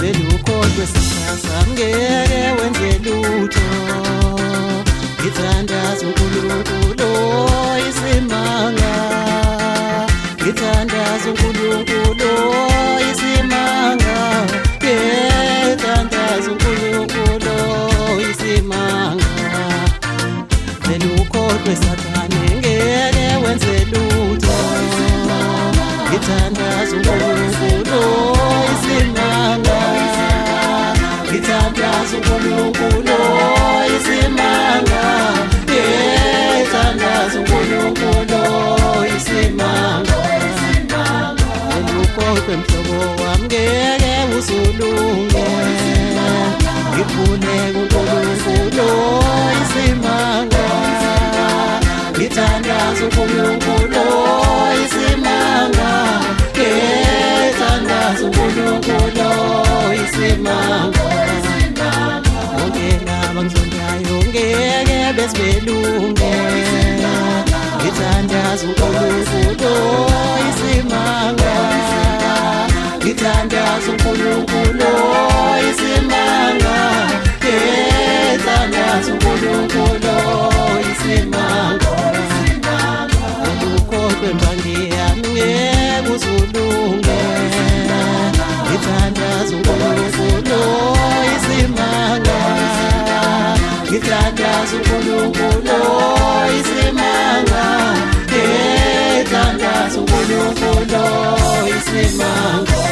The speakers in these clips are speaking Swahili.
Belukhohlwe sisasa ngeke wenze lutho. Ngithandaza uNkulunkulu isimanga. Ngithandaza uNkulunkulu isimanga. Ngithandaza uNkulunkulu isimanga. Belukhohlwe Sathane ngeke wenze lutho. Ngithandaza uNkulunkulu isimanga. Ngithandaza uNkulunkulu isimanga. Ngithandaza uNkulunkulu isimanga. Belukhohlwe mhlobo wami ngeke usulunge. Ngifune uNkulunkulu isimanga. Ngithandaza uNkulunkulu isimanga. Ngithandaza uNkulunkulu isimanga. Bonke laba ngizondayo ngeke besibelunge. Ngithandaza uNkulunkulu isimanga. Ngithandaza uNkulunkulu isimanga. Ngithandaza uNkulunkulu isimanga. Belukhohlwe mbangi yami ngeke usulunge. Ngithandaza uNkulunkulu isimanga. Ngithandaza uNkulunkulu isimanga. Ngithandaza uNkulunkulu isimanga.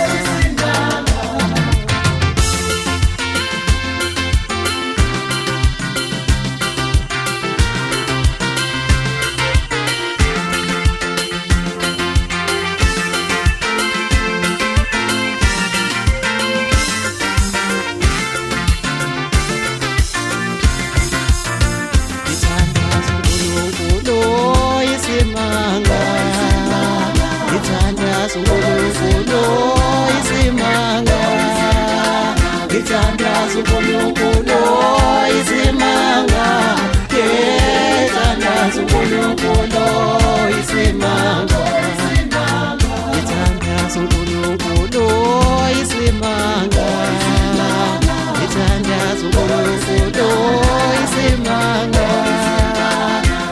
Ngithandaza uNkulunkulu isimanga. Ngithandaza uNkulunkulu isimanga. Ngithandaza uNkulunkulu isimanga. Ngithandaza uNkulunkulu isimanga. Ngithandaza uNkulunkulu isimanga.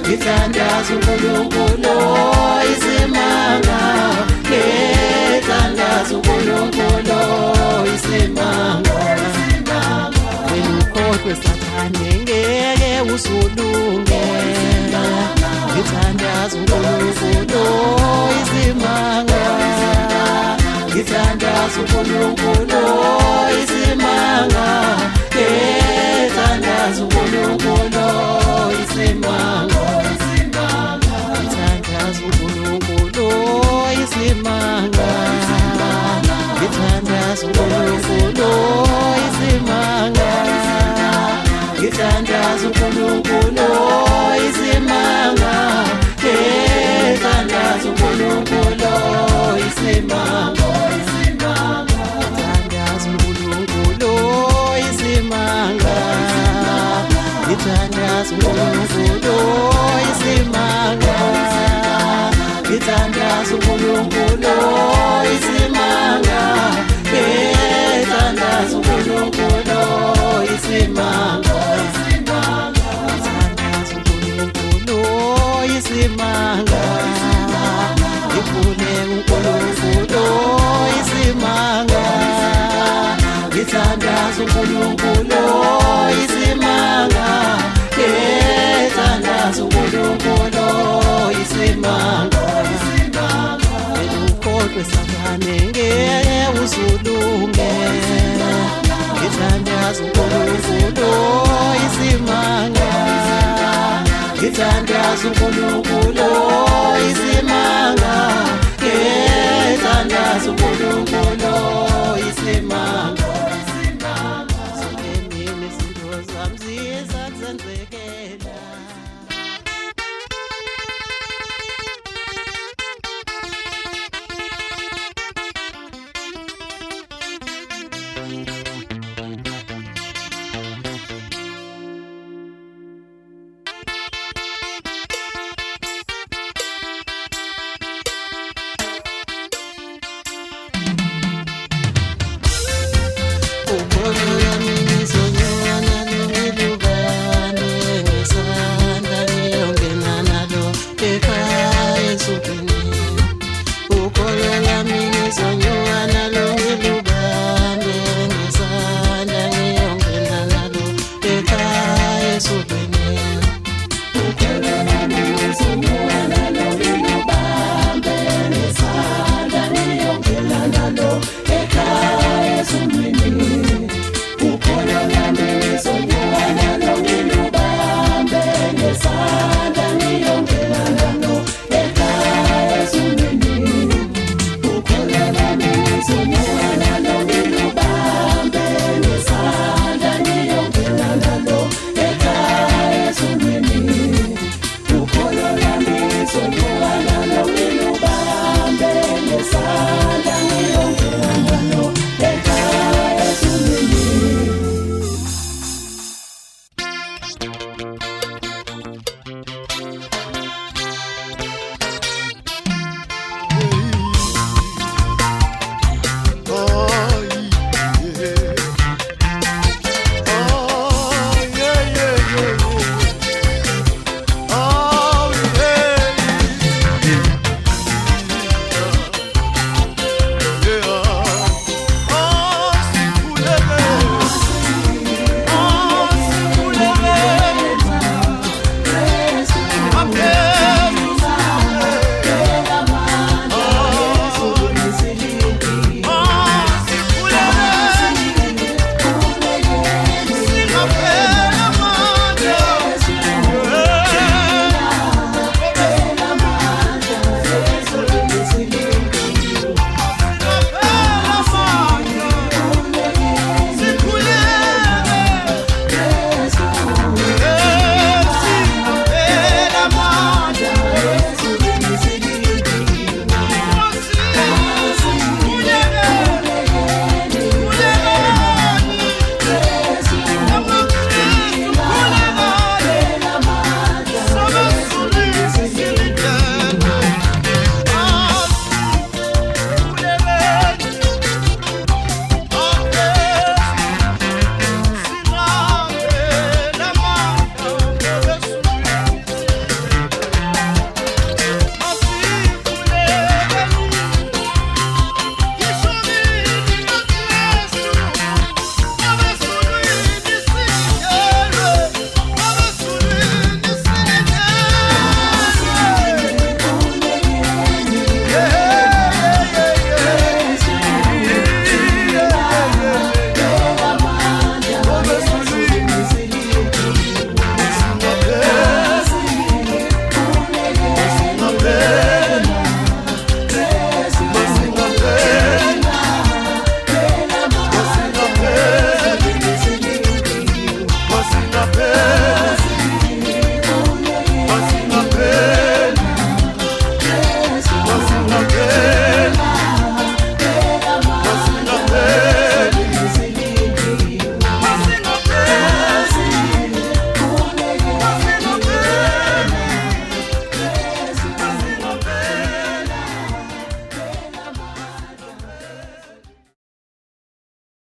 Ngithandaza uNkulunkulu isimanga. Ngithandaza uNkulunkulu isimanga. Belukhohlwe Sathane ngeke usulunge. Ngithandaza uNkulunkulu isimanga. Ngithandaza uNkulunkulu isimanga. Ngithandaza uNkulunkulu isimanga. Ngithandaza uNkulunkulu isimanga. Ngithandaza uNkulunkulu isimanga. Ngithandaza uNkulunkulu isimanga. Ngithandaza uNkulunkulu isimanga. Ngithandaza uNkulunkulu isimanga. Ngithandaza uNkulunkulu isimanga. Ngithandaza uNkulunkulu isimanga. Ngithandaza uNkulunkulu isimanga. Ngithandaza uNkulunkulu isimanga. Ngifune uNkulunkulu isimanga. Ngithandaza uNkulunkulu isimanga. Ngithandaza uNkulunkulu isimanga. Belukhohlwe Sathane ngeke usulunge. Ngithandaza uNkulunkulu isimanga. Ngithandaza uNkulunkulu isimanga. nazo uNkulunkulu isimanga sonke mina izinto zami ziyezenzekela.